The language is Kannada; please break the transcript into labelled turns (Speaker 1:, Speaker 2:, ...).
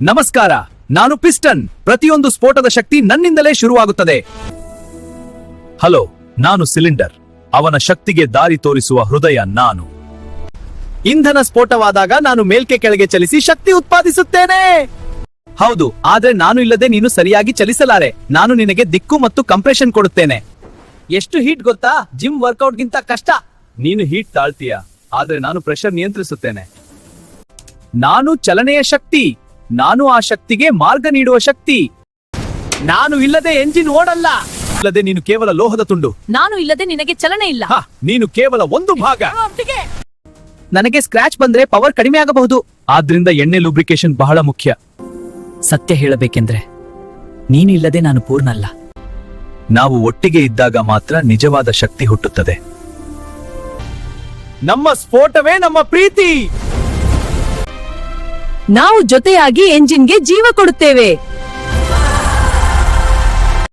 Speaker 1: ನಮಸ್ಕಾರ, ನಾನು ಪಿಸ್ಟನ್. ಪ್ರತಿಯೊಂದು ಸ್ಫೋಟದ ಶಕ್ತಿ ನನ್ನಿಂದಲೇ ಶುರುವಾಗುತ್ತದೆ. ಹಲೋ, ನಾನು ಸಿಲಿಂಡರ್. ಅವನ ಶಕ್ತಿಗೆ ದಾರಿ ತೋರಿಸುವ ಹೃದಯ ನಾನು. ಇಂಧನ ಸ್ಫೋಟವಾದಾಗ ನಾನು ಮೇಲ್ಕೆ ಕೆಳಗೆ ಚಲಿಸಿ ಶಕ್ತಿ ಉತ್ಪಾದಿಸುತ್ತೇನೆ. ಹೌದು, ಆದ್ರೆ ನಾನು ಇಲ್ಲದೆ ನೀನು ಸರಿಯಾಗಿ ಚಲಿಸಲಾರೆ. ನಾನು ನಿನಗೆ ದಿಕ್ಕು ಮತ್ತು ಕಂಪ್ರೆಷನ್ ಕೊಡುತ್ತೇನೆ. ಎಷ್ಟು ಹೀಟ್ ಗೊತ್ತಾ? ಜಿಮ್ ವರ್ಕೌಟ್ಗಿಂತ ಕಷ್ಟ. ನೀನು ಹೀಟ್ ತಾಳ್ತೀಯ, ಆದ್ರೆ ನಾನು ಪ್ರೆಷರ್ ನಿಯಂತ್ರಿಸುತ್ತೇನೆ. ನಾನು ಚಲನೆಯ ಶಕ್ತಿ. ನಾನು ಆ ಶಕ್ತಿಗೆ ಮಾರ್ಗ ನೀಡುವ ಶಕ್ತಿ. ನಾನು ಇಲ್ಲದೆ ಎಂಜಿನ್ ಓಡಲ್ಲ. ಇಲ್ಲದೆ ನೀನು ಕೇವಲ ಲೋಹದ ತುಂಡು.
Speaker 2: ನಾನು ಇಲ್ಲದೆ ನಿನಗೆ ಚಲನೆ ಇಲ್ಲ.
Speaker 1: ನೀನು ಕೇವಲ ಒಂದು ಭಾಗ.
Speaker 2: ನನಗೆ ಸ್ಕ್ರಾಚ್ ಬಂದ್ರೆ ಪವರ್ ಕಡಿಮೆ ಆಗಬಹುದು.
Speaker 1: ಆದ್ರಿಂದ ಎಣ್ಣೆ ಲೂಬ್ರಿಕೇಶನ್ ಬಹಳ ಮುಖ್ಯ.
Speaker 2: ಸತ್ಯ ಹೇಳಬೇಕೆಂದ್ರೆ ನೀನು ಇಲ್ಲದೆ ನಾನು ಪೂರ್ಣ ಅಲ್ಲ.
Speaker 1: ನಾವು ಒಟ್ಟಿಗೆ ಇದ್ದಾಗ ಮಾತ್ರ ನಿಜವಾದ ಶಕ್ತಿ ಹುಟ್ಟುತ್ತದೆ. ನಮ್ಮ ಸ್ಫೋಟವೇ ನಮ್ಮ ಪ್ರೀತಿ.
Speaker 2: ನಾವು ಜೊತೆಯಾಗಿ ಎಂಜಿನ್ಗೆ ಜೀವ ಕೊಡುತ್ತೇವೆ.